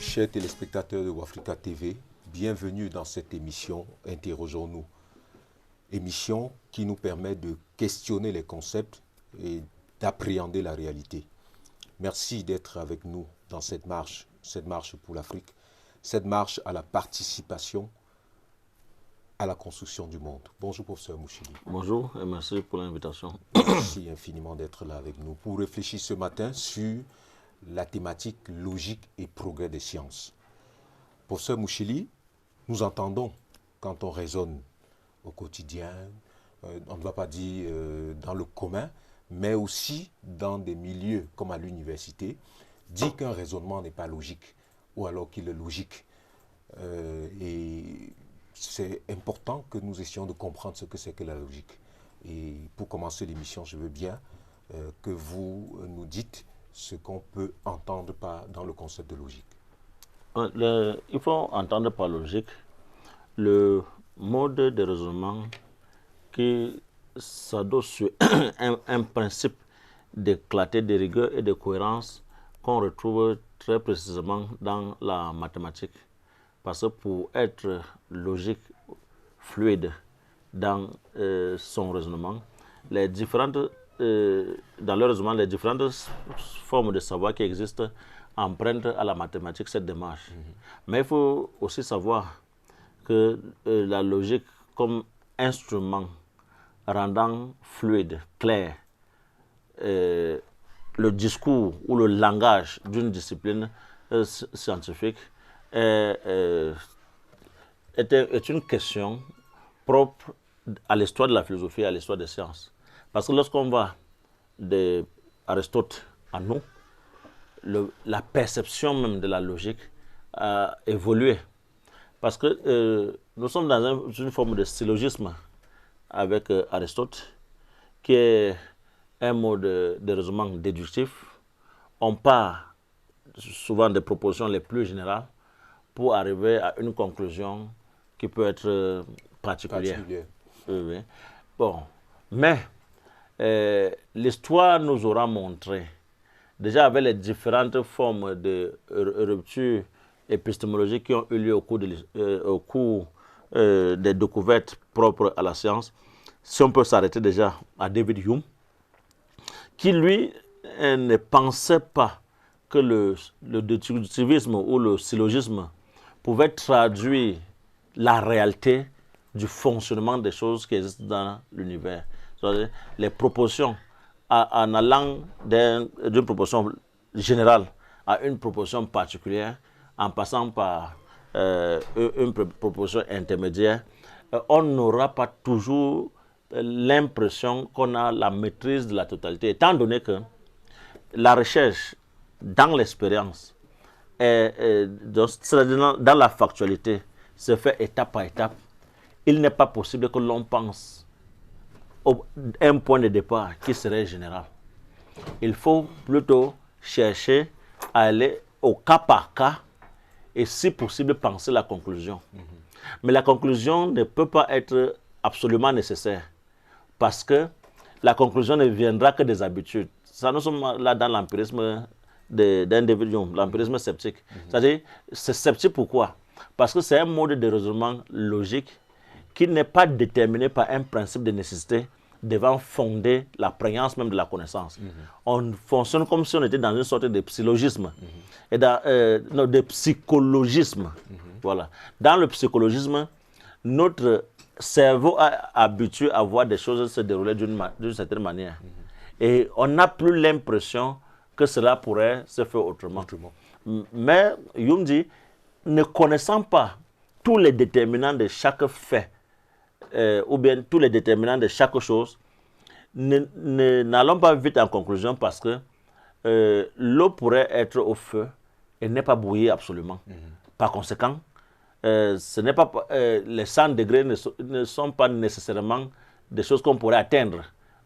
Chers téléspectateurs de Wafrica TV, bienvenue dans cette émission Interrogeons-nous. Émission qui nous permet de questionner les concepts et d'appréhender la réalité. Merci d'être avec nous dans cette marche pour l'Afrique, cette marche à la participation à la construction du monde. Bonjour professeur Mouchili. Bonjour et merci pour l'invitation. Merci infiniment d'être là avec nous pour réfléchir ce matin sur la thématique logique et progrès des sciences. Professeur Mouchili, nous entendons quand on raisonne au quotidien, on ne va pas dire dans le commun, mais aussi dans des milieux comme à l'université, dire qu'un raisonnement n'est pas logique ou alors qu'il est logique. Et c'est important que nous essayons de comprendre ce que c'est que la logique. Et pour commencer l'émission, je veux bien que vous nous dites ce qu'on peut entendre dans le concept de logique. Il faut entendre par logique le mode de raisonnement qui s'adosse sur un principe de clarté, de rigueur et de cohérence qu'on retrouve très précisément dans la mathématique. Parce que pour être logique, fluide dans son raisonnement, dans le raisonnement, les différentes formes de savoir qui existent empruntent à la mathématique cette démarche. Mais il faut aussi savoir que la logique comme instrument rendant fluide, clair, le discours ou le langage d'une discipline scientifique est une question propre à l'histoire de la philosophie et à l'histoire des sciences. Parce que lorsqu'on va d'Aristote à nous, la perception même de la logique a évolué. Parce que nous sommes dans une forme de syllogisme avec Aristote, qui est un mode de raisonnement déductif. On part souvent des propositions les plus générales pour arriver à une conclusion qui peut être particulière. Oui. Bon, mais l'histoire nous aura montré, déjà avec les différentes formes de ruptures épistémologiques qui ont eu lieu au cours des découvertes propres à la science, si on peut s'arrêter déjà à David Hume, qui lui ne pensait pas que le déductivisme ou le syllogisme pouvait traduire la réalité du fonctionnement des choses qui existent dans l'univers. Les propositions, en allant d'une proposition générale à une proposition particulière, en passant par une proposition intermédiaire, on n'aura pas toujours l'impression qu'on a la maîtrise de la totalité, étant donné que la recherche dans l'expérience, dans la factualité, se fait étape par étape. Il n'est pas possible que l'on pense un point de départ qui serait général. Il faut plutôt chercher à aller au cas par cas et si possible penser la conclusion. Mais la conclusion ne peut pas être absolument nécessaire parce que la conclusion ne viendra que des habitudes. Ça, nous sommes là dans l'empirisme d'individuum, l'empirisme sceptique. C'est-à-dire, c'est sceptique pourquoi? Parce que c'est un mode de raisonnement logique qui n'est pas déterminé par un principe de nécessité devant fonder la prégnance même de la connaissance. On fonctionne comme si on était dans une sorte de psychologisme, et de psychologisme. Voilà. Dans le psychologisme, notre cerveau est habitué à voir des choses se dérouler d'une certaine manière. Et on n'a plus l'impression que cela pourrait se faire autrement. Mais Hume dit, ne connaissant pas tous les déterminants de chaque fait, ou bien tous les déterminants de chaque chose, n'allons pas vite en conclusion parce que l'eau pourrait être au feu et n'est pas bouillie absolument. Par conséquent, les 100 degrés ne sont pas nécessairement des choses qu'on pourrait atteindre.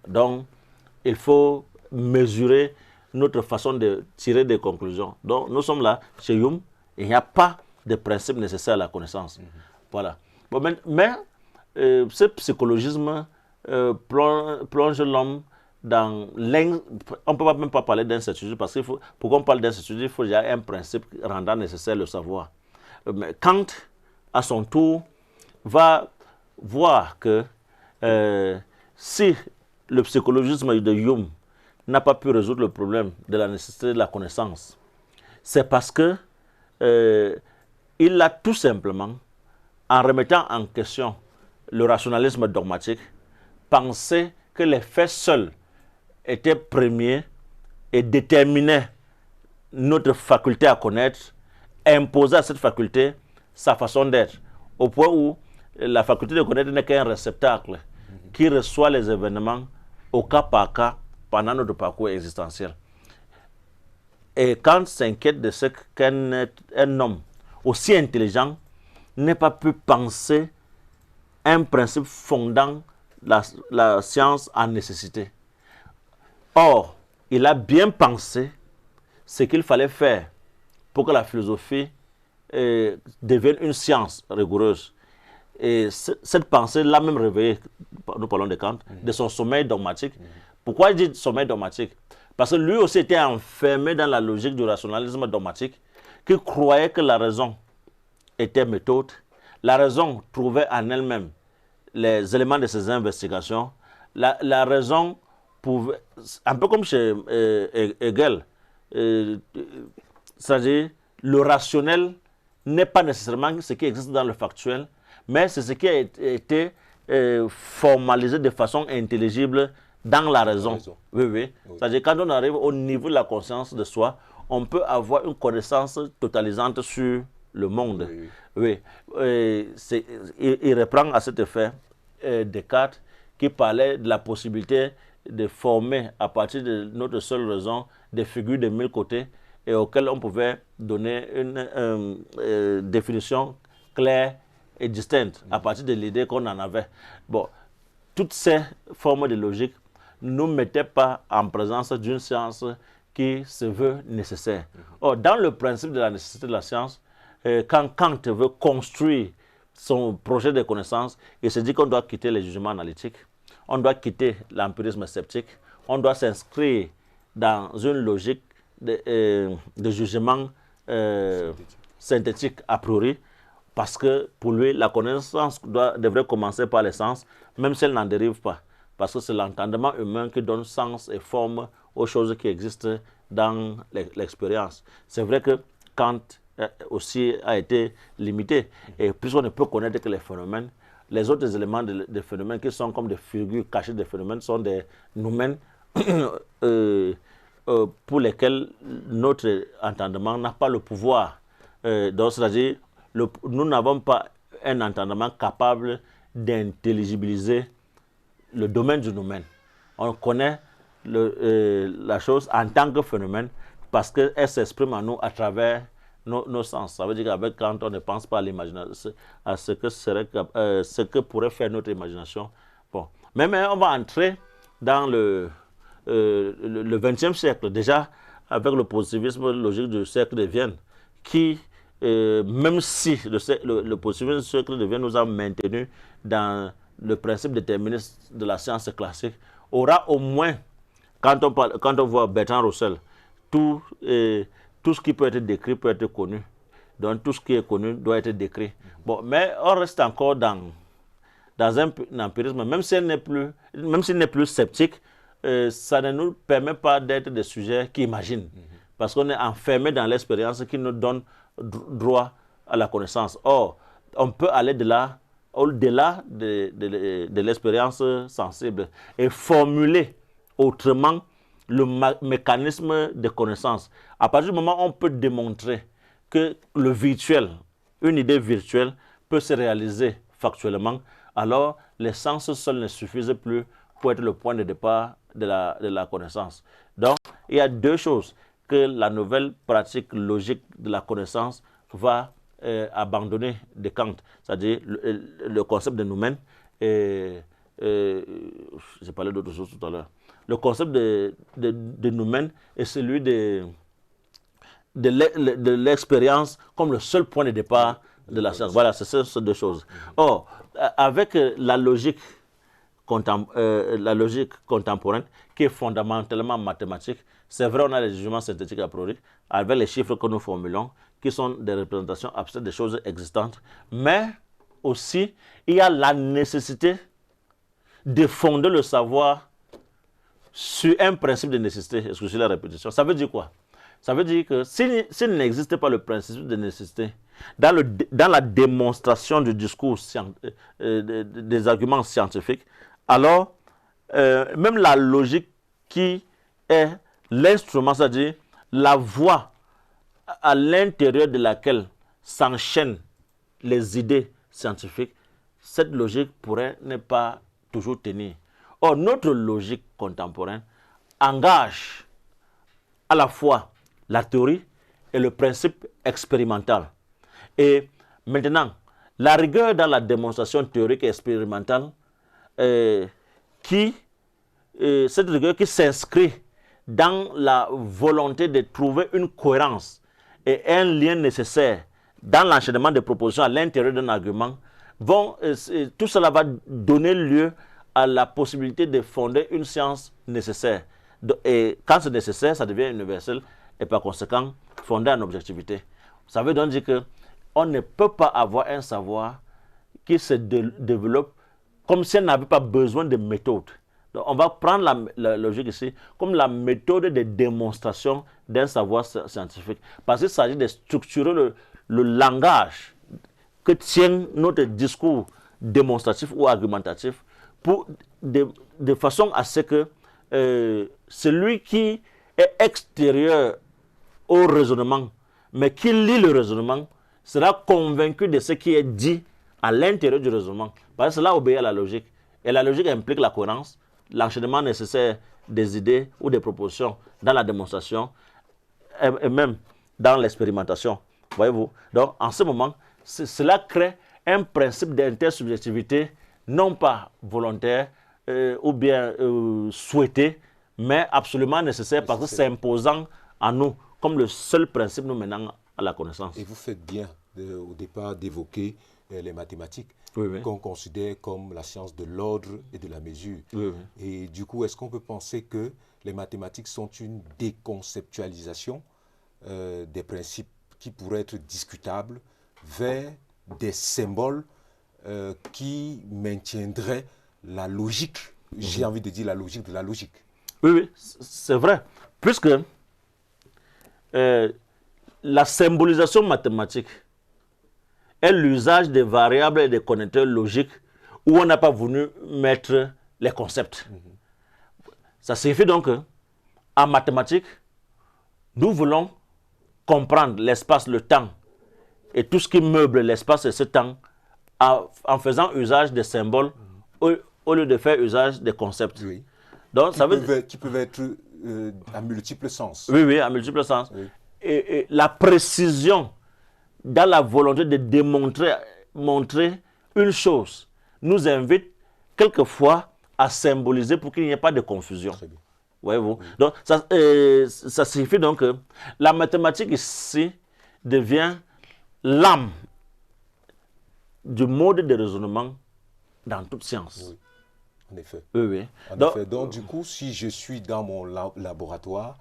Donc, il faut mesurer notre façon de tirer des conclusions. Donc, nous sommes là, chez Hume, il n'y a pas de principe nécessaire à la connaissance. Voilà. Bon, mais ce psychologisme plonge l'homme dans on ne peut même pas parler d'incertitude parce qu'il faut, pour qu'on parle d'incertitude, il faut déjà un principe rendant nécessaire le savoir. Mais Kant, à son tour, va voir que si le psychologisme de Hume n'a pas pu résoudre le problème de la nécessité de la connaissance, c'est parce que il a tout simplement, en remettant en question le rationalisme dogmatique, pensé que les faits seuls étaient premiers et déterminaient notre faculté à connaître, imposaient à cette faculté sa façon d'être, au point où la faculté de connaître n'est qu'un réceptacle qui reçoit les événements au cas par cas pendant notre parcours existentiel. Et Kant s'inquiète de ce qu'un homme aussi intelligent n'ait pas pu penser un principe fondant la science en nécessité. Or, il a bien pensé ce qu'il fallait faire pour que la philosophie devienne une science rigoureuse. Et cette pensée l'a même réveillé, nous parlons de Kant, de son sommeil dogmatique. Pourquoi je dis sommeil dogmatique? Parce que lui aussi était enfermé dans la logique du rationalisme dogmatique, qui croyait que la raison était méthode. La raison trouvait en elle-même les éléments de ses investigations. La raison pouvait, un peu comme chez Hegel, c'est-à-dire le rationnel n'est pas nécessairement ce qui existe dans le factuel, mais c'est ce qui a été formalisé de façon intelligible dans la raison. Oui, oui. C'est-à-dire quand on arrive au niveau de la conscience de soi, on peut avoir une connaissance totalisante sur le monde. Oui. Il reprend à cet effet Descartes qui parlait de la possibilité de former à partir de notre seule raison des figures de 1000 côtés et auxquelles on pouvait donner une définition claire et distincte à partir de l'idée qu'on en avait. Bon, toutes ces formes de logique ne nous mettaient pas en présence d'une science qui se veut nécessaire. Or, dans le principe de la nécessité de la science, quand Kant veut construire son projet de connaissance, il se dit qu'on doit quitter les jugements analytiques, on doit quitter l'empirisme sceptique, on doit s'inscrire dans une logique de jugement synthétique a priori, parce que pour lui, la connaissance devrait commencer par les sens, même si elle n'en dérive pas. Parce que c'est l'entendement humain qui donne sens et forme aux choses qui existent dans l'expérience. C'est vrai que Kant aussi a été limité. Et puisqu'on ne peut connaître que les phénomènes, les autres éléments des phénomènes qui sont comme des figures cachées des phénomènes sont des noumens pour lesquels notre entendement n'a pas le pouvoir. Donc, c'est-à-dire, nous n'avons pas un entendement capable d'intelligibiliser le domaine du noumen. On connaît la chose en tant que phénomène parce qu'elle s'exprime en nous à travers nos sens. Ça veut dire qu'avec Kant, on ne pense pas à l'imagination, à ce que pourrait faire notre imagination. Bon. Mais on va entrer dans le XXe siècle, déjà avec le positivisme logique du siècle de Vienne, qui, même si le positivisme du siècle de Vienne nous a maintenus dans le principe déterministe de la science classique, aura au moins, quand on voit Bertrand Russell, tout ce qui peut être décrit peut être connu. Donc tout ce qui est connu doit être décrit. Bon, mais on reste encore dans un empirisme, même s'il n'est plus sceptique, ça ne nous permet pas d'être des sujets qui imaginent. Parce qu'on est enfermé dans l'expérience qui nous donne droit à la connaissance. Or, on peut aller au-delà de l'expérience sensible et formuler autrement le mécanisme de connaissance. À partir du moment où on peut démontrer que le virtuel, une idée virtuelle, peut se réaliser factuellement, alors les sens seuls ne suffisent plus pour être le point de départ de la connaissance. Donc, il y a deux choses que la nouvelle pratique logique de la connaissance va abandonner de Kant, c'est-à-dire le concept de noumen, j'ai parlé d'autre chose tout à l'heure. Le concept de noumen est celui de l'expérience comme le seul point de départ de la science. Voilà, c'est ces deux choses. Or, avec la logique la logique contemporaine qui est fondamentalement mathématique. C'est vrai, on a les jugements synthétiques a priori, avec les chiffres que nous formulons, qui sont des représentations abstraites des choses existantes. Mais aussi, il y a la nécessité de fonder le savoir sur un principe de nécessité, excusez la répétition. Ça veut dire quoi? Ça veut dire que s'il n'existait pas le principe de nécessité, dans la démonstration du discours, des arguments scientifiques, alors même la logique qui est l'instrument, c'est-à-dire la voie à l'intérieur de laquelle s'enchaînent les idées scientifiques, cette logique pourrait ne pas toujours tenir. Or, notre logique contemporaine engage à la fois la théorie et le principe expérimental. Et maintenant, la rigueur dans la démonstration théorique et expérimentale, cette rigueur qui s'inscrit dans la volonté de trouver une cohérence et un lien nécessaire dans l'enchaînement des propositions à l'intérieur d'un argument, tout cela va donner lieu à la possibilité de fonder une science nécessaire. Et quand c'est nécessaire, ça devient universel et par conséquent fondé en objectivité. Ça veut donc dire qu'on ne peut pas avoir un savoir qui se développe comme si on n'avait pas besoin de méthode. Donc on va prendre la logique ici comme la méthode de démonstration d'un savoir scientifique. Parce qu'il s'agit de structurer le langage que tient notre discours démonstratif ou argumentatif de façon à ce que celui qui est extérieur au raisonnement, mais qui lit le raisonnement, sera convaincu de ce qui est dit à l'intérieur du raisonnement. Parce que cela obéit à la logique. Et la logique implique la cohérence, l'enchaînement nécessaire des idées ou des propositions dans la démonstration et même dans l'expérimentation. Voyez-vous? Donc, en ce moment, cela crée un principe d'intersubjectivité non pas volontaire ou bien souhaité, mais absolument nécessaire parce que c'est imposant à nous comme le seul principe nous menant à la connaissance. Et vous faites bien au départ d'évoquer les mathématiques qu'on considère comme la science de l'ordre et de la mesure. Et du coup, est-ce qu'on peut penser que les mathématiques sont une déconceptualisation des principes qui pourraient être discutables vers des symboles qui maintiendraient la logique, j'ai envie de dire la logique de la logique? Oui, c'est vrai. Puisque la symbolisation mathématique est l'usage des variables et des connecteurs logiques où on n'a pas voulu mettre les concepts. Ça signifie donc qu'en mathématiques, nous voulons comprendre l'espace, le temps et tout ce qui meuble l'espace et ce temps en faisant usage des symboles au lieu de faire usage des concepts. Oui. Donc, qui peuvent être à multiples sens. Oui, à multiples sens. Oui. Et la précision dans la volonté de montrer une chose nous invite quelquefois à symboliser pour qu'il n'y ait pas de confusion. Très bien. Voyez-vous? Oui. Donc, ça signifie donc que la mathématique ici devient l'âme du mode de raisonnement dans toute science. Oui, en effet. Oui. Donc, du coup, si je suis dans mon laboratoire,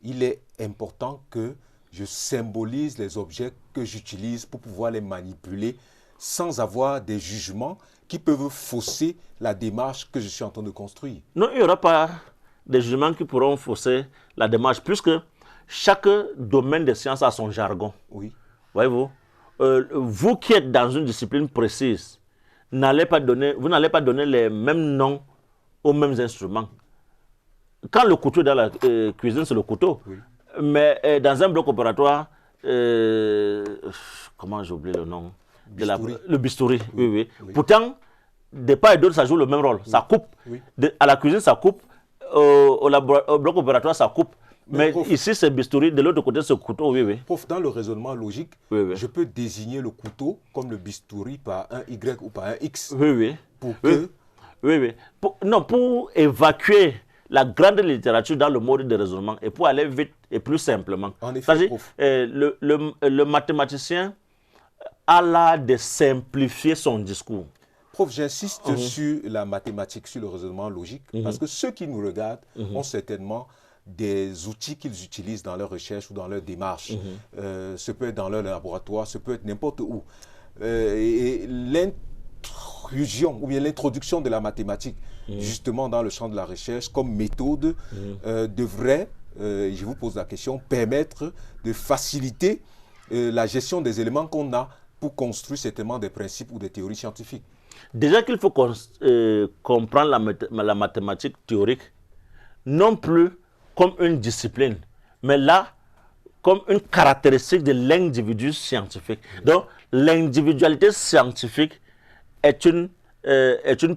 il est important que je symbolise les objets que j'utilise pour pouvoir les manipuler sans avoir des jugements qui peuvent fausser la démarche que je suis en train de construire. Non, il n'y aura pas de jugements qui pourront fausser la démarche, puisque chaque domaine de science a son jargon. Oui. Voyez-vous? Vous qui êtes dans une discipline précise, vous n'allez pas donner les mêmes noms aux mêmes instruments. Quand le couteau est dans la cuisine, c'est le couteau. Oui. Mais dans un bloc opératoire, comment j'ai oublié le nom? Le bistouri. Oui. Pourtant, de part et d'autre, ça joue le même rôle. Oui. Ça coupe. Oui. À la cuisine, ça coupe. Au bloc opératoire, ça coupe. Mais prof, ici, c'est bistouri. De l'autre côté, c'est couteau. Oui. Prof, dans le raisonnement logique, je peux désigner le couteau comme le bistouri par un Y ou par un X. Oui. Pour que... Oui. Pour évacuer la grande littérature dans le mode de raisonnement et pour aller vite et plus simplement. En effet, prof. Le mathématicien a l'art de simplifier son discours. prof, j'insiste sur la mathématique, sur le raisonnement logique, parce que ceux qui nous regardent ont certainement des outils qu'ils utilisent dans leur recherche ou dans leur démarche. Ce peut être dans leur laboratoire, ce peut être n'importe où. Et l'intrusion ou bien l'introduction de la mathématique, justement dans le champ de la recherche, comme méthode, devrait, je vous pose la question, permettre de faciliter la gestion des éléments qu'on a pour construire certainement des principes ou des théories scientifiques. Déjà qu'il faut comprendre la mathématique théorique, non plus comme une discipline, mais là, comme une caractéristique de l'individu scientifique. Donc, l'individualité scientifique est une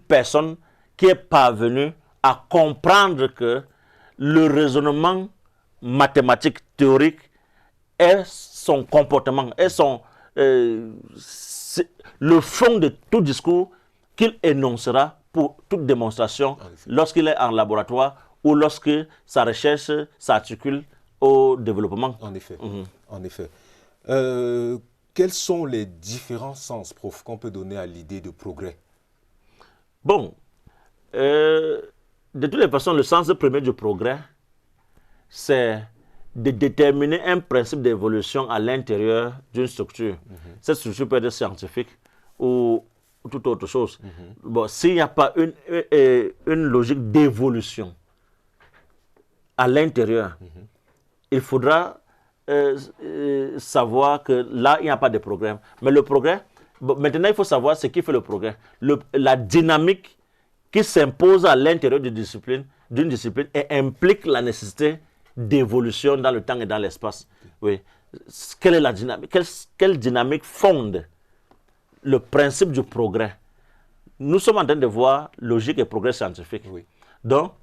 personne qui est parvenue à comprendre que le raisonnement mathématique théorique est son comportement, est le fond de tout discours qu'il énoncera pour toute démonstration lorsqu'il est en laboratoire ou lorsque sa recherche s'articule au développement. En effet, en effet. Quels sont les différents sens, prof, qu'on peut donner à l'idée de progrès? Bon, de toutes les façons, le sens premier du progrès, c'est de déterminer un principe d'évolution à l'intérieur d'une structure. Cette structure peut être scientifique ou toute autre chose. Bon, s'il n'y a pas une logique d'évolution à l'intérieur, il faudra savoir que là, il n'y a pas de progrès. Mais le progrès, bon, maintenant, il faut savoir ce qui fait le progrès. La dynamique qui s'impose à l'intérieur d'une discipline et implique la nécessité d'évolution dans le temps et dans l'espace. Oui. Quelle est la dynamique? Quelle dynamique fonde le principe du progrès? Nous sommes en train de voir logique et progrès scientifique. Oui. Donc,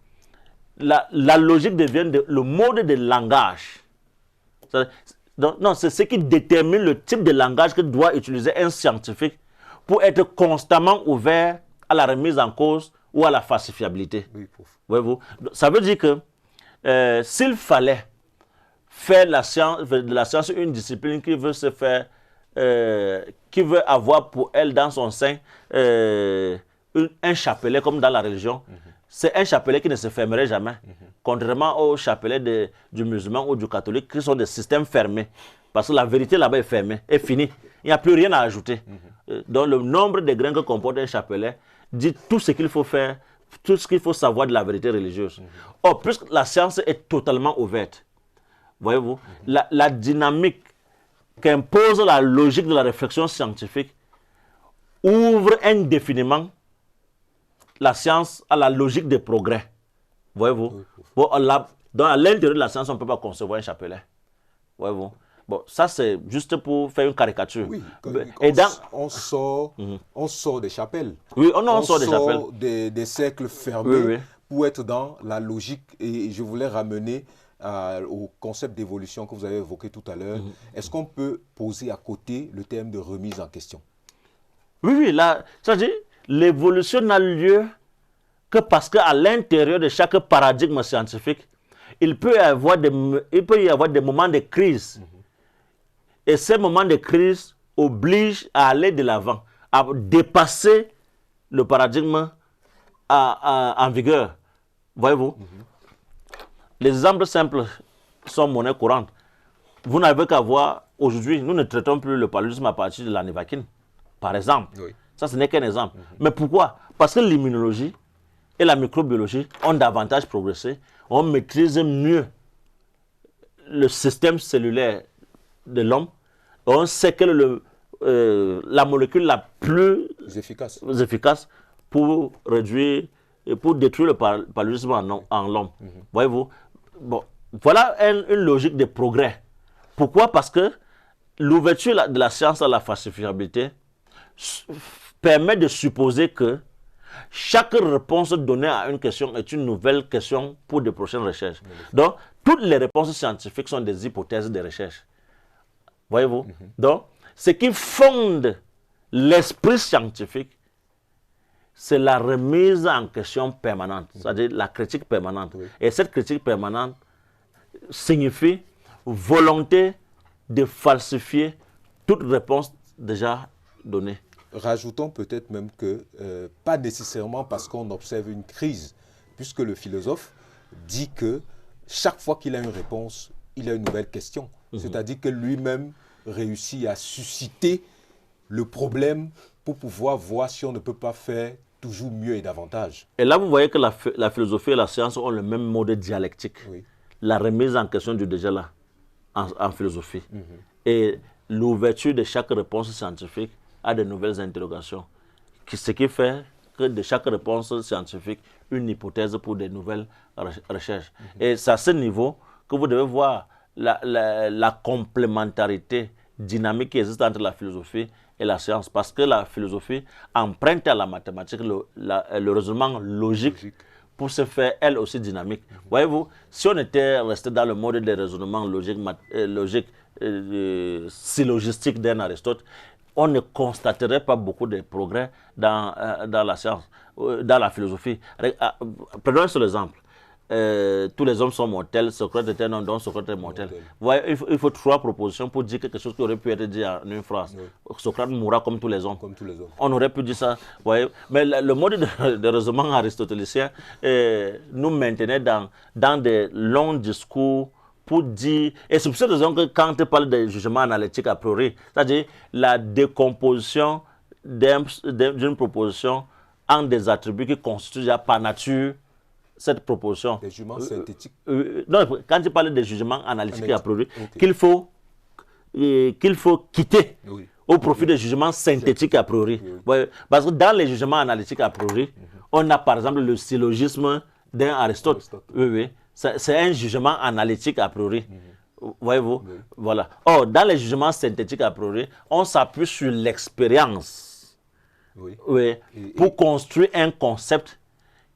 la logique devient le mode de langage. Donc, c'est ce qui détermine le type de langage que doit utiliser un scientifique pour être constamment ouvert à la remise en cause ou à la falsifiabilité. Oui, prof. Voyez-vous? Ça veut dire que s'il fallait faire de la science une discipline qui veut se faire, qui veut avoir pour elle dans son sein un chapelet comme dans la religion, c'est un chapelet qui ne se fermerait jamais. Contrairement au chapelet du musulman ou du catholique qui sont des systèmes fermés. Parce que la vérité là-bas est fermée, est finie. Il n'y a plus rien à ajouter. Donc le nombre de grains que comporte un chapelet dit tout ce qu'il faut faire, tout ce qu'il faut savoir de la vérité religieuse. Or, puisque la science est totalement ouverte, voyez-vous, la dynamique qu'impose la logique de la réflexion scientifique ouvre indéfiniment la science à la logique des progrès. Voyez-vous? Bon, donc à l'intérieur de la science, on ne peut pas concevoir un chapelet. Voyez-vous? Bon, ça c'est juste pour faire une caricature. Oui, et on sort des chapelles. Oui, on sort des chapelles. Des cercles fermés pour être dans la logique. Et je voulais ramener au concept d'évolution que vous avez évoqué tout à l'heure. Est-ce qu'on peut poser à côté le terme de remise en question? Oui, là, ça dit, l'évolution n'a lieu que parce qu'à l'intérieur de chaque paradigme scientifique, il peut y avoir des moments de crise. Et ces moments de crise obligent à aller de l'avant, à dépasser le paradigme en vigueur. Voyez-vous? Les exemples simples sont monnaie courante. Vous n'avez qu'à voir, aujourd'hui, nous ne traitons plus le paludisme à partir de la nivaquine, par exemple. Oui. Ça, ce n'est qu'un exemple. Mais pourquoi? Parce que l'immunologie et la microbiologie ont davantage progressé. On maîtrise mieux le système cellulaire de l'homme. On sait quelle est la molécule la plus efficace pour réduire et pour détruire le paludisme en l'homme. Voyez-vous? Bon, voilà une logique de progrès. Pourquoi? Parce que l'ouverture de la science à la falsifiabilité permet de supposer que chaque réponse donnée à une question est une nouvelle question pour de prochaines recherches. Donc, toutes les réponses scientifiques sont des hypothèses de recherche. Voyez-vous? Donc, ce qui fonde l'esprit scientifique, c'est la remise en question permanente, c'est-à-dire la critique permanente. Et cette critique permanente signifie volonté de falsifier toute réponse déjà donnée. rajoutons peut-être même que, pas nécessairement parce qu'on observe une crise, puisque le philosophe dit que chaque fois qu'il a une réponse, il a une nouvelle question. C'est-à-dire que lui-même réussit à susciter le problème pour pouvoir voir si on ne peut pas faire toujours mieux et davantage. Et là, vous voyez que la philosophie et la science ont le même mode dialectique. Oui. La remise en question du déjà là, en philosophie. Et l'ouverture de chaque réponse scientifique à de nouvelles interrogations. Ce qui fait que de chaque réponse scientifique, une hypothèse pour de nouvelles recherches. Et c'est à ce niveau que vous devez voir la complémentarité dynamique qui existe entre la philosophie et la science. Parce que la philosophie emprunte à la mathématique le raisonnement logique pour se faire elle aussi dynamique. Voyez-vous, si on était resté dans le mode des raisonnements logiques, syllogistiques d'un Aristote, on ne constaterait pas beaucoup de progrès dans la science, dans la philosophie. Prenons un seul exemple. Tous les hommes sont mortels, Socrate était un homme dont Socrate est mortel. Vous voyez, il faut 3 propositions pour dire quelque chose qui aurait pu être dit en une phrase. Socrate mourra comme tous les hommes. Comme tous les hommes. On aurait pu dire ça. Vous voyez. Mais le mode de raisonnement aristotélicien nous maintenait dans des longs discours pour dire, et c'est pour cette raison que quand on parle de jugement analytique a priori, c'est-à-dire la décomposition d'une proposition en des attributs qui constituent déjà par nature cette proposition. Des jugements synthétiques. Non, quand tu parles de jugement analytique a priori, qu'il faut quitter au profit des jugements synthétiques a priori. Ouais, parce que dans les jugements analytiques a priori, on a par exemple le syllogisme d'un Aristote. C'est un jugement analytique a priori. Voyez-vous? Voilà. Or, dans les jugements synthétiques a priori, on s'appuie sur l'expérience pour construire un concept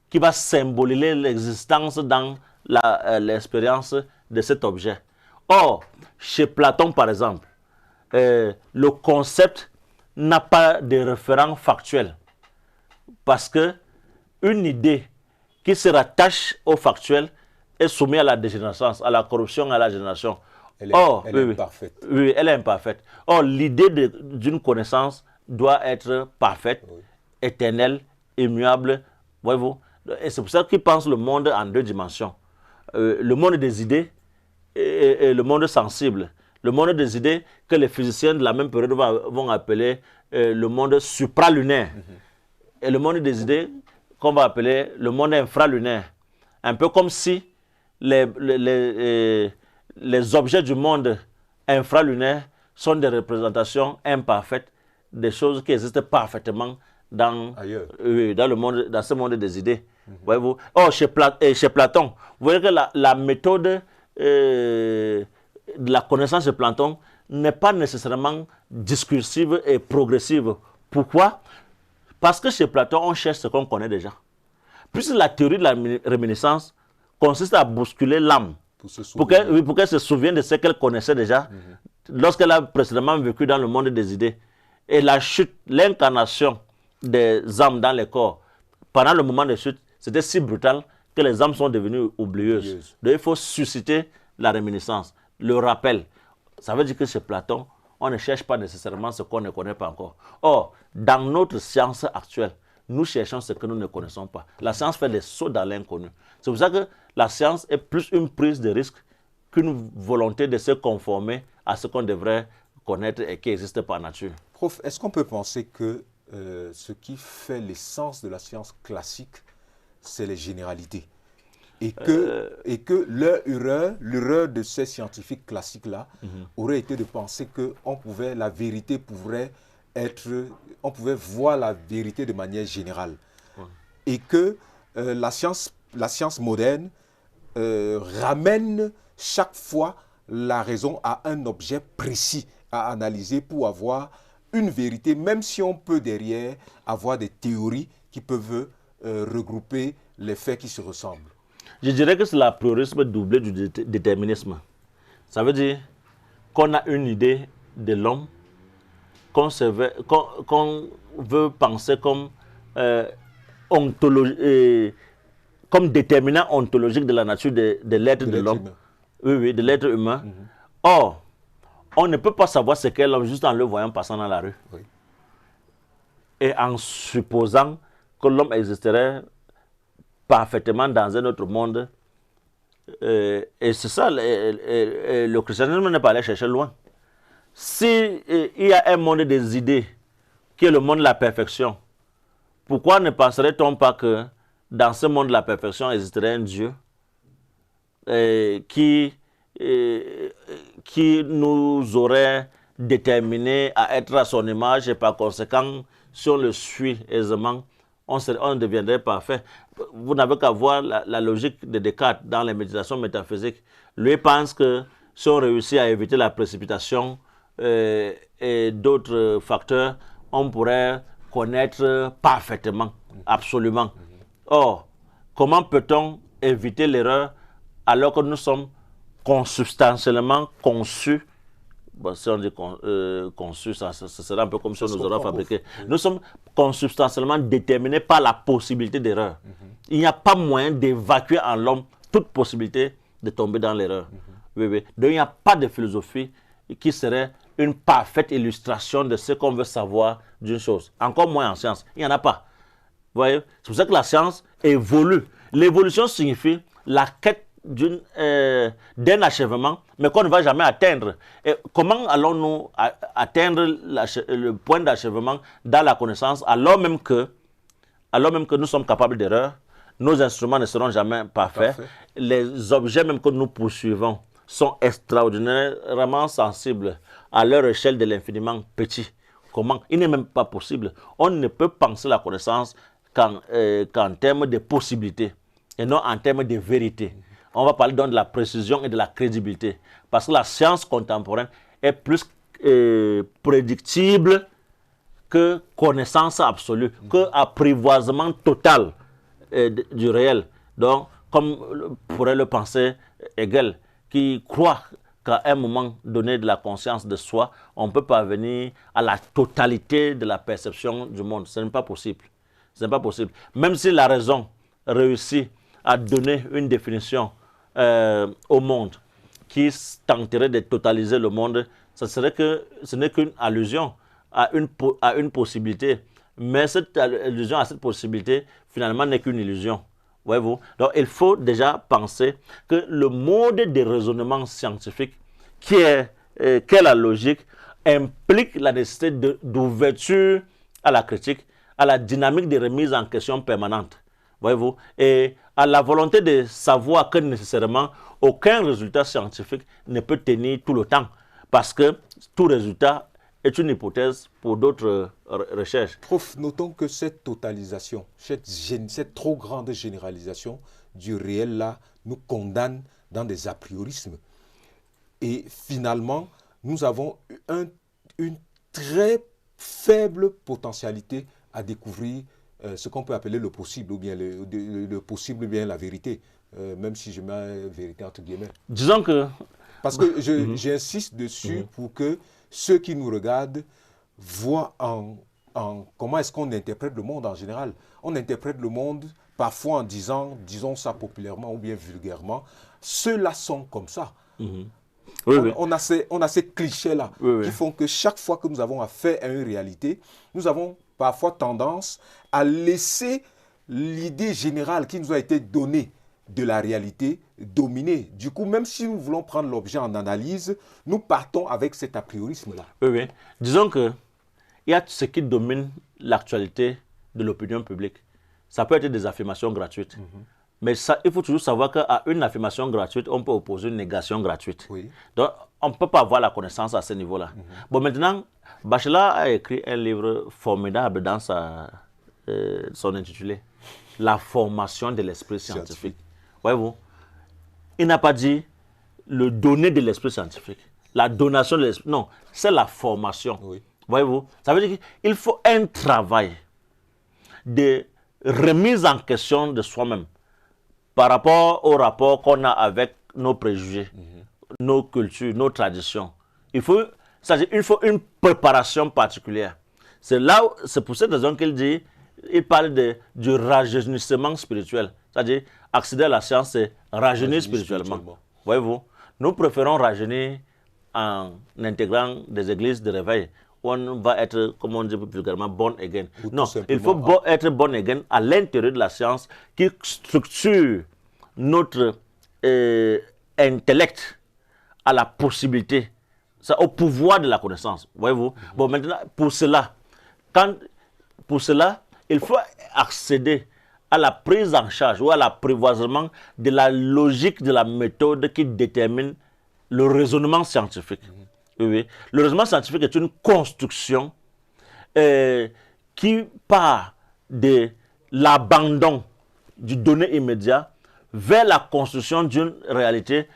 qui va symboliser l'existence dans l'expérience de cet objet. Or, chez Platon, par exemple, le concept n'a pas de référent factuel. Parce que une idée qui se rattache au factuel est soumise à la dégénérescence, à la corruption, à la génération. Elle est imparfaite. Oui, elle est imparfaite. Or, l'idée d'une connaissance doit être parfaite, éternelle, immuable. Voyez-vous? Et c'est pour ça qu'ils pensent le monde en 2 dimensions. Le monde des idées et le monde sensible. Le monde des idées que les physiciens de la même période vont appeler le monde supralunaire. Et le monde des idées qu'on va appeler le monde infralunaire. Un peu comme si les objets du monde infralunaire sont des représentations imparfaites des choses qui existent parfaitement dans ce monde des idées. Voyez-vous? Or, chez Platon, vous voyez que la méthode de la connaissance de Platon n'est pas nécessairement discursive et progressive. Pourquoi? Parce que chez Platon, on cherche ce qu'on connaît déjà. Puisque la théorie de la réminiscence consiste à bousculer l'âme pour qu'elle se souvienne de ce qu'elle connaissait déjà lorsqu'elle a précédemment vécu dans le monde des idées. Et la chute, l'incarnation des âmes dans les corps, pendant le moment de chute, c'était si brutal que les âmes sont devenues oublieuses. Donc il faut susciter la réminiscence, le rappel. Ça veut dire que chez Platon, on ne cherche pas nécessairement ce qu'on ne connaît pas encore. Or, dans notre science actuelle, nous cherchons ce que nous ne connaissons pas. La science fait des sauts dans l'inconnu. C'est pour ça que la science est plus une prise de risque qu'une volonté de se conformer à ce qu'on devrait connaître et qui existe par nature. Prof, est-ce qu'on peut penser que ce qui fait l'essence de la science classique, c'est les généralités et que l'erreur de ces scientifiques classiques-là aurait été de penser que la vérité pourrait être, on pouvait voir la vérité de manière générale. Et que la science moderne ramène chaque fois la raison à un objet précis à analyser pour avoir une vérité, même si on peut derrière avoir des théories qui peuvent regrouper les faits qui se ressemblent. Je dirais que c'est l'apriorisme doublé du déterminisme. Ça veut dire qu'on a une idée de l'homme qu'on veut penser comme, comme déterminant ontologique de la nature de l'être de l'homme. Oui, de l'être humain. Or, on ne peut pas savoir ce qu'est l'homme juste en le voyant passant dans la rue. et en supposant que l'homme existerait parfaitement dans un autre monde. Et c'est ça, le christianisme n'est pas allé chercher loin. Si il y a un monde des idées, qui est le monde de la perfection, pourquoi ne penserait-on pas que dans ce monde de la perfection existerait un Dieu qui nous aurait déterminés à être à son image et par conséquent, si on le suit aisément, on deviendrait parfait. Vous n'avez qu'à voir la logique de Descartes dans les méditations métaphysiques. Lui pense que si on réussit à éviter la précipitation et d'autres facteurs, on pourrait connaître parfaitement, absolument. Or, comment peut-on éviter l'erreur alors que nous sommes consubstantiellement conçus? Bon, si on dit conçu, ça serait un peu comme si on nous aurait fabriqué. Nous sommes consubstantiellement déterminés par la possibilité d'erreur. Il n'y a pas moyen d'évacuer en l'homme toute possibilité de tomber dans l'erreur. Oui, oui. Donc il n'y a pas de philosophie qui serait une parfaite illustration de ce qu'on veut savoir d'une chose. Encore moins en science. Il n'y en a pas. Vous voyez? C'est pour ça que la science évolue. L'évolution signifie la quête d'un achèvement, mais qu'on ne va jamais atteindre. Et comment allons-nous atteindre le point d'achèvement dans la connaissance alors même que nous sommes capables d'erreur, nos instruments ne seront jamais parfaits, les objets même que nous poursuivons sont extraordinairement sensibles à leur échelle de l'infiniment petit. Comment? Il n'est même pas possible. On ne peut penser la connaissance qu'en termes de possibilités et non en termes de vérité. On va parler donc de la précision et de la crédibilité. Parce que la science contemporaine est plus prédictible que connaissance absolue, que apprivoisement total du réel. Donc, comme pourrait le penser Hegel, qui croit qu'à un moment donné de la conscience de soi, on peut parvenir à la totalité de la perception du monde. Ce n'est pas possible. Ce n'est pas possible. Même si la raison réussit à donner une définition au monde qui tenterait de totaliser le monde, ce n'est qu'une allusion à une possibilité. Mais cette allusion à cette possibilité, finalement, n'est qu'une illusion. Voyez-vous? Donc, il faut déjà penser que le mode de raisonnement scientifique, qui est la logique, implique la nécessité d'ouverture à la critique, à la dynamique de remise en question permanente. Voyez-vous? Et à la volonté de savoir que nécessairement aucun résultat scientifique ne peut tenir tout le temps. Parce que tout résultat est une hypothèse pour d'autres recherches. Prof, notons que cette totalisation, cette trop grande généralisation du réel-là nous condamne dans des a priorismes. Et finalement, nous avons une très faible potentialité à découvrir ce qu'on peut appeler le possible, ou bien le possible, ou bien la vérité, même si je mets vérité entre guillemets. Disons que... Parce que j'insiste dessus pour que ceux qui nous regardent voient comment est-ce qu'on interprète le monde en général. On interprète le monde parfois en disons ça populairement ou bien vulgairement, ceux-là sont comme ça. Oui, on a ces clichés-là qui font que chaque fois que nous avons affaire à une réalité, nous avons parfois tendance à laisser l'idée générale qui nous a été donnée de la réalité dominer. Du coup, même si nous voulons prendre l'objet en analyse, nous partons avec cet a priorisme-là. Oui. Disons qu'il y a ce qui domine l'actualité de l'opinion publique. Ça peut être des affirmations gratuites. Mais ça, il faut toujours savoir qu'à une affirmation gratuite, on peut opposer une négation gratuite. Oui. Donc, on ne peut pas avoir la connaissance à ce niveau-là. Bon, maintenant, Bachelard a écrit un livre formidable dans son intitulé « La formation de l'esprit scientifique ». Voyez-vous, il n'a pas dit le donner de l'esprit scientifique, la donation de l'esprit. Non, c'est la formation. Oui. Voyez-vous, ça veut dire qu'il faut un travail de remise en question de soi-même par rapport au rapport qu'on a avec nos préjugés, nos cultures, nos traditions. Il faut une préparation particulière. C'est pour cette raison qu'il dit, il parle du rajeunissement spirituel. C'est-à-dire, accéder à la science, c'est rajeunir spirituellement. Voyez-vous, nous préférons rajeunir en intégrant des églises de réveil on va être, comme on dit vulgairement, born again. Ou Non, tout il faut simplement, être born again à l'intérieur de la science qui structure notre intellect à la possibilité, ça, au pouvoir de la connaissance. Voyez-vous? Bon, maintenant, pour cela, il faut accéder à la prise en charge ou à l'apprivoisement de la logique de la méthode qui détermine le raisonnement scientifique. Oui. Le raisonnement scientifique est une construction qui part de l'abandon du donné immédiat vers la construction d'une réalité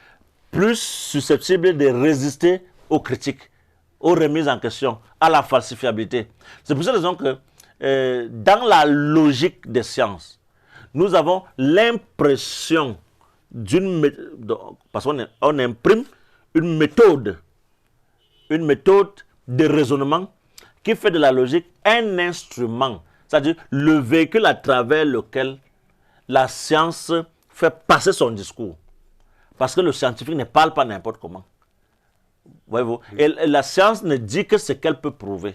plus susceptible de résister aux critiques, aux remises en question, à la falsifiabilité. C'est pour cette raison que dans la logique des sciences, nous avons l'impression d'une méthode, parce qu'on imprime une méthode de raisonnement qui fait de la logique un instrument, c'est-à-dire le véhicule à travers lequel la science fait passer son discours. Parce que le scientifique ne parle pas n'importe comment. Voyez-vous? Et la science ne dit que ce qu'elle peut prouver.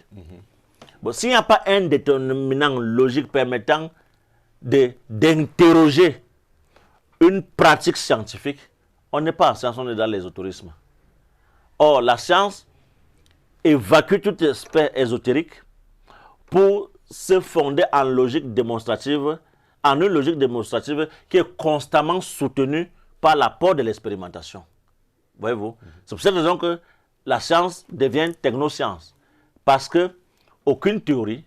Bon, s'il n'y a pas un déterminant logique permettant d'interroger une pratique scientifique, on n'est pas en science, on est dans l'ésotérisme. Or, la science évacue tout aspect ésotérique pour se fonder en logique démonstrative, en une logique démonstrative qui est constamment soutenue par l'apport de l'expérimentation. Voyez-vous? C'est pour cette raison que la science devient technoscience. Parce que aucune théorie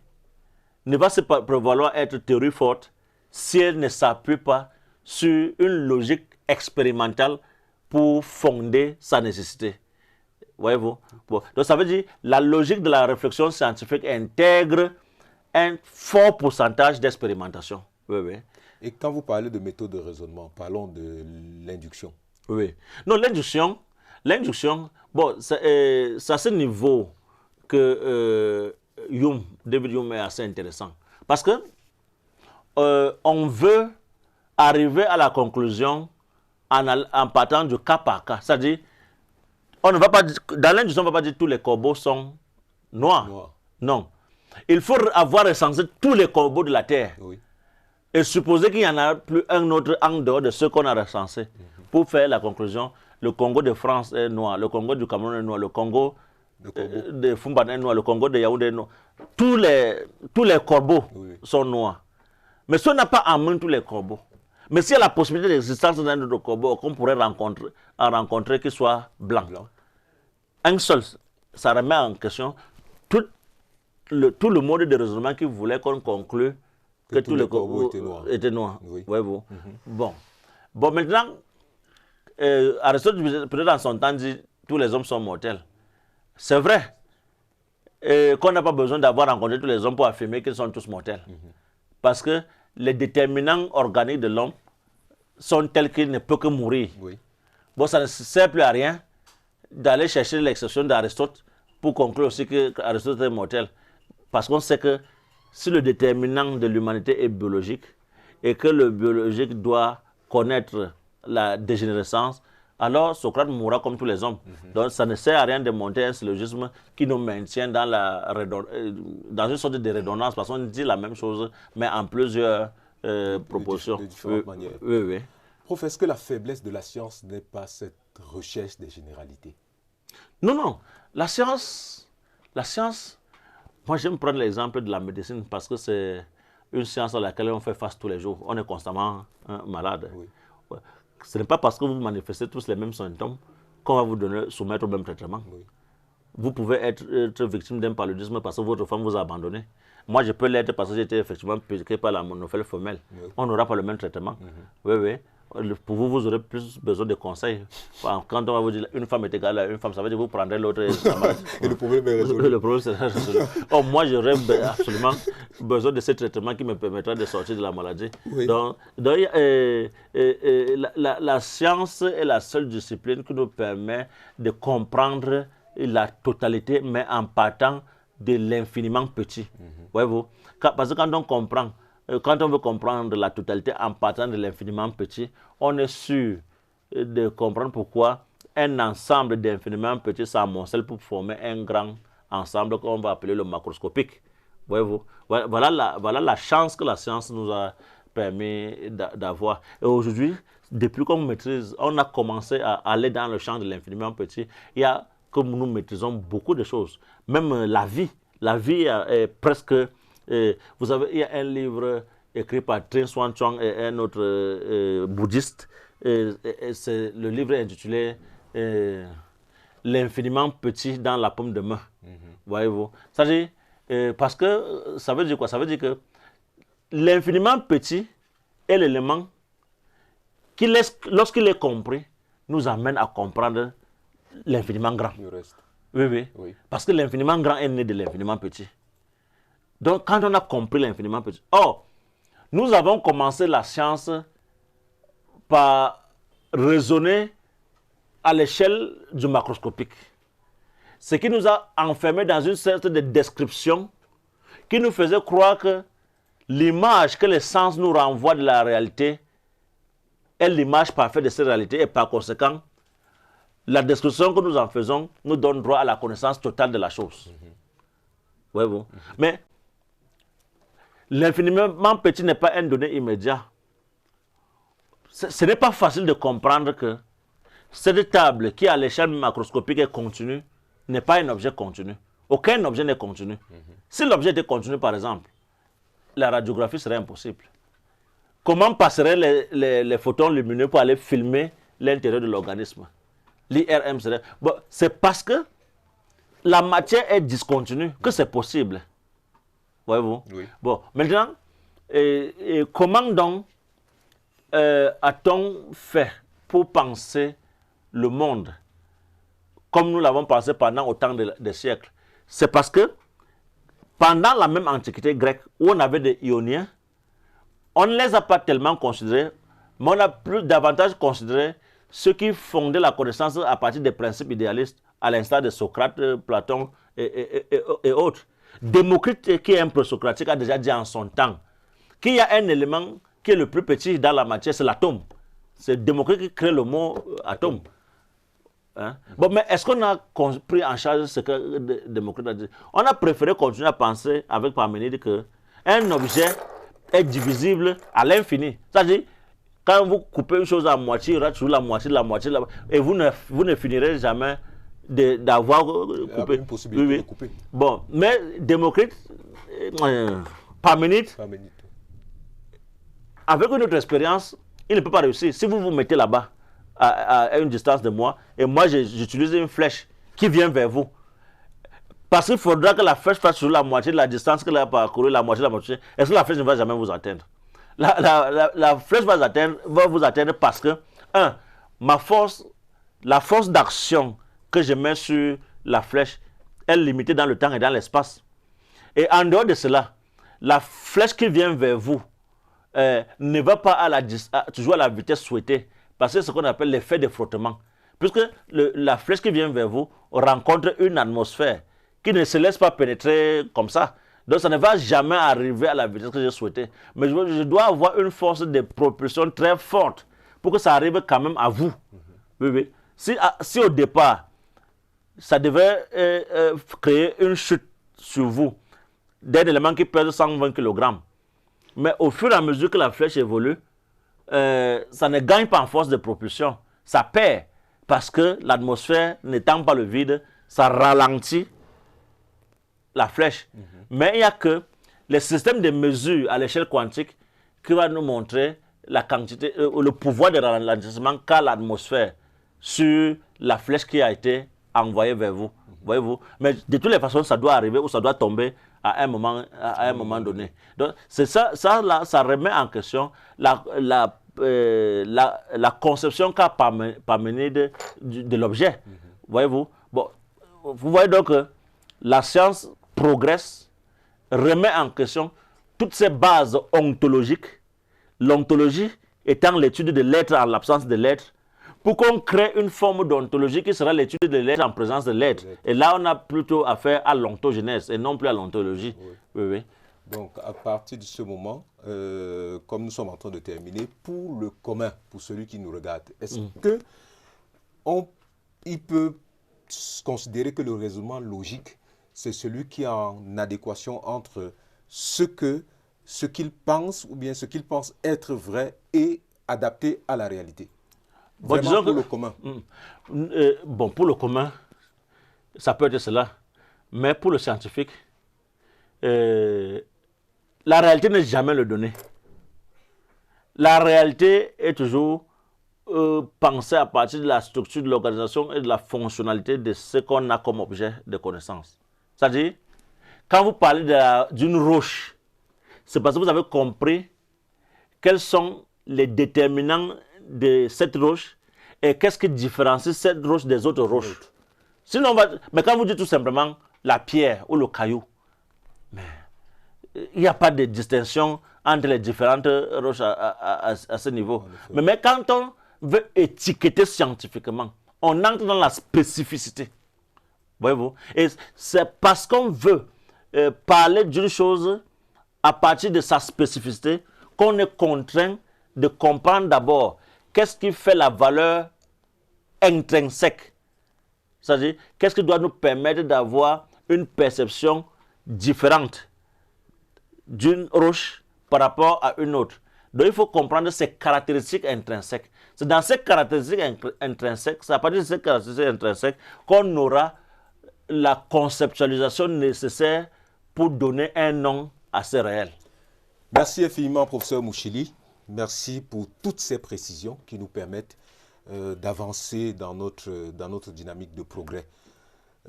ne va se prévaloir être théorie forte si elle ne s'appuie pas sur une logique expérimentale pour fonder sa nécessité. Voyez-vous? Bon. Donc ça veut dire que la logique de la réflexion scientifique intègre un fort pourcentage d'expérimentation. Oui, oui. Et quand vous parlez de méthode de raisonnement, parlons de l'induction. Oui. Non, l'induction, bon, c'est à ce niveau que David Hume est assez intéressant. Parce que on veut arriver à la conclusion en partant du cas par cas. C'est-à-dire, on ne va pas, dans l'induction, on ne va pas dire que tous les corbeaux sont noirs. Non. Il faut avoir recensé tous les corbeaux de la Terre. Oui. Et supposer qu'il n'y en a plus un autre en dehors de ceux qu'on a recensés. Pour faire la conclusion, le Congo de France est noir, le Congo du Cameroun est noir, le Congo de Fumban est noir, le Congo de Yaoundé est noir. Tous les corbeaux sont noirs. Mais si on n'a pas en main tous les corbeaux, mais s'il y a la possibilité d'existence d'un autre corbeau qu'on pourrait rencontrer qui soit blanc, un seul, ça remet en question tout le mode de raisonnement qui voulait qu'on conclue que tous les corbeaux étaient noirs. Oui. Voyez-vous? Bon, maintenant, Aristote, peut-être dans son temps, dit tous les hommes sont mortels. C'est vrai qu'on n'a pas besoin d'avoir rencontré tous les hommes pour affirmer qu'ils sont tous mortels. Parce que les déterminants organiques de l'homme sont tels qu'il ne peut que mourir. Oui. Bon, ça ne sert plus à rien d'aller chercher l'exception d'Aristote pour conclure aussi qu'Aristote est mortel. Parce qu'on sait que si le déterminant de l'humanité est biologique et que le biologique doit connaître la dégénérescence, alors Socrate mourra comme tous les hommes. Donc ça ne sert à rien de monter un syllogisme qui nous maintient dans une sorte de redondance, parce qu'on dit la même chose, mais en plusieurs proportions. De différentes manières. Oui. Prof, est-ce que la faiblesse de la science n'est pas cette recherche des généralités? Non. La science, moi j'aime prendre l'exemple de la médecine parce que c'est une science à laquelle on fait face tous les jours. On est constamment malade. Oui. Ouais. Ce n'est pas parce que vous manifestez tous les mêmes symptômes qu'on va vous soumettre au même traitement. Oui. Vous pouvez être victime d'un paludisme parce que votre femme vous a abandonné. Moi, je peux l'être parce que j'étais effectivement piqué par la monophèle femelle. Oui. On n'aura pas le même traitement. Oui. Pour vous, vous aurez plus besoin de conseils. Quand on va vous dire une femme est égale à une femme, ça veut dire que vous prendrez l'autre. Et le problème est résolu. Le problème sera résolu. Or, moi, j'aurais absolument besoin de ce traitement qui me permettra de sortir de la maladie. Oui. Donc la science est la seule discipline qui nous permet de comprendre la totalité, mais en partant de l'infiniment petit. Voyez-vous? Parce que quand on comprend, quand on veut comprendre la totalité en partant de l'infiniment petit, on est sûr de comprendre pourquoi un ensemble d'infiniment petits s'amoncellent pour former un grand ensemble qu'on va appeler le macroscopique. Voyez-vous, voilà la chance que la science nous a permis d'avoir. Et aujourd'hui, depuis qu'on maîtrise, on a commencé à aller dans le champ de l'infiniment petit. Il y a que nous maîtrisons beaucoup de choses. Même la vie. La vie est presque... vous savez, il y a un livre écrit par Trinh Xuan Chuang et un autre bouddhiste. Le livre est intitulé L'infiniment petit dans la paume de main. Voyez-vous? C'est-à-dire, parce que ça veut dire quoi? Ça veut dire que l'infiniment petit est l'élément qui, lorsqu'il est compris, nous amène à comprendre l'infiniment grand. Le reste. Oui. Parce que l'infiniment grand est né de l'infiniment petit. Donc, quand on a compris l'infiniment petit... Or, nous avons commencé la science par raisonner à l'échelle du macroscopique. Ce qui nous a enfermés dans une sorte de description qui nous faisait croire que l'image que les sens nous renvoient de la réalité est l'image parfaite de cette réalité et par conséquent, la description que nous en faisons nous donne droit à la connaissance totale de la chose. Voyez-vous? Mais l'infiniment petit n'est pas un donné immédiat. Ce n'est pas facile de comprendre que cette table qui à l'échelle macroscopique est continue n'est pas un objet continu. Aucun objet n'est continu. Si l'objet était continu, par exemple, la radiographie serait impossible. Comment passeraient les photons lumineux pour aller filmer l'intérieur de l'organisme? L'IRM serait... Bon, c'est parce que la matière est discontinue que c'est possible. Voyez-vous? Oui. Bon, maintenant, comment donc a-t-on fait pour penser le monde comme nous l'avons pensé pendant autant de siècles? C'est parce que pendant la même antiquité grecque où on avait des Ioniens, on ne les a pas tellement considérés, mais on a davantage considéré ceux qui fondaient la connaissance à partir des principes idéalistes, à l'instar de Socrate, Platon et autres. Démocrite, qui est un prosocratique, a déjà dit en son temps qu'il y a un élément qui est le plus petit dans la matière, c'est l'atome. C'est Démocrite qui crée le mot atome. Hein? Bon, mais est-ce qu'on a pris en charge ce que Démocrite a dit? On a préféré continuer à penser avec Parménide qu'un objet est divisible à l'infini. C'est-à-dire, quand vous coupez une chose à moitié, il y aura toujours la moitié, et vous ne finirez jamais d'avoir coupé. Une possibilité de couper. Bon, mais Démocrite, Parménide, avec une autre expérience, il ne peut pas réussir. Si vous vous mettez là-bas, à une distance de moi, et moi j'utilise une flèche qui vient vers vous, parce qu'il faudra que la flèche fasse sur la moitié de la distance qu'elle a parcouru, la moitié de la moitié, est-ce que la flèche ne va jamais vous atteindre? La flèche va vous atteindre parce que, la force d'action que je mets sur la flèche est limitée dans le temps et dans l'espace. Et en dehors de cela, la flèche qui vient vers vous ne va pas toujours à la vitesse souhaitée, parce que c'est ce qu'on appelle l'effet de frottement. Puisque la flèche qui vient vers vous rencontre une atmosphère qui ne se laisse pas pénétrer comme ça. Donc ça ne va jamais arriver à la vitesse que j'ai souhaité. Mais je dois avoir une force de propulsion très forte pour que ça arrive quand même à vous. Oui. Si au départ, ça devait créer une chute sur vous d'un élément qui pèse 120 kg, mais au fur et à mesure que la flèche évolue, ça ne gagne pas en force de propulsion. Ça perd parce que l'atmosphère n'étant pas le vide, ça ralentit la flèche. Mais il n'y a que les systèmes de mesure à l'échelle quantique qui va nous montrer la quantité, le pouvoir de ralentissement qu'a l'atmosphère sur la flèche qui a été envoyée vers vous. Voyez-vous? Mais de toutes les façons, ça doit arriver ou ça doit tomber à un moment donné. Donc, c'est ça remet en question la conception qu'a Parménide de l'objet. Voyez-vous? Bon, vous voyez donc que la science progresse, remet en question toutes ces bases ontologiques, l'ontologie étant l'étude de l'être en l'absence de l'être, pour qu'on crée une forme d'ontologie qui sera l'étude de l'être en présence de l'être. Et là, on a plutôt affaire à l'ontogénèse et non plus à l'ontologie. Oui. Donc, à partir de ce moment, comme nous sommes en train de terminer, pour le commun, pour celui qui nous regarde, est-ce qu'il peut considérer que le raisonnement logique, c'est celui qui est en adéquation entre ce qu'il pense ou bien ce qu'il pense être vrai et adapté à la réalité. Bon, Vraiment pour le commun. Bon, pour le commun, ça peut être cela. Mais pour le scientifique, la réalité n'est jamais le donné. La réalité est toujours pensée à partir de la structure de l'organisation et de la fonctionnalité de ce qu'on a comme objet de connaissance. C'est-à-dire, quand vous parlez d'une roche, c'est parce que vous avez compris quels sont les déterminants de cette roche et qu'est-ce qui différencie cette roche des autres roches. Sinon, mais quand vous dites tout simplement la pierre ou le caillou, mais il n'y a pas de distinction entre les différentes roches à ce niveau. Mais quand on veut étiqueter scientifiquement, on entre dans la spécificité. Voyez-vous? Et c'est parce qu'on veut parler d'une chose à partir de sa spécificité qu'on est contraint de comprendre d'abord qu'est-ce qui fait la valeur intrinsèque. C'est-à-dire, qu'est-ce qui doit nous permettre d'avoir une perception différente d'une roche par rapport à une autre. Donc, il faut comprendre ses caractéristiques intrinsèques. C'est dans ces caractéristiques intrinsèques, c'est à partir de ces caractéristiques intrinsèques qu'on aura la conceptualisation nécessaire pour donner un nom à ce réel. Merci infiniment, professeur Mouchili. Merci pour toutes ces précisions qui nous permettent d'avancer dans notre dynamique de progrès.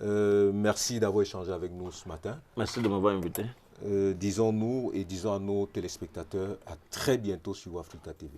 Merci d'avoir échangé avec nous ce matin. Merci de m'avoir invité. Disons-nous et disons à nos téléspectateurs à très bientôt sur Africa TV.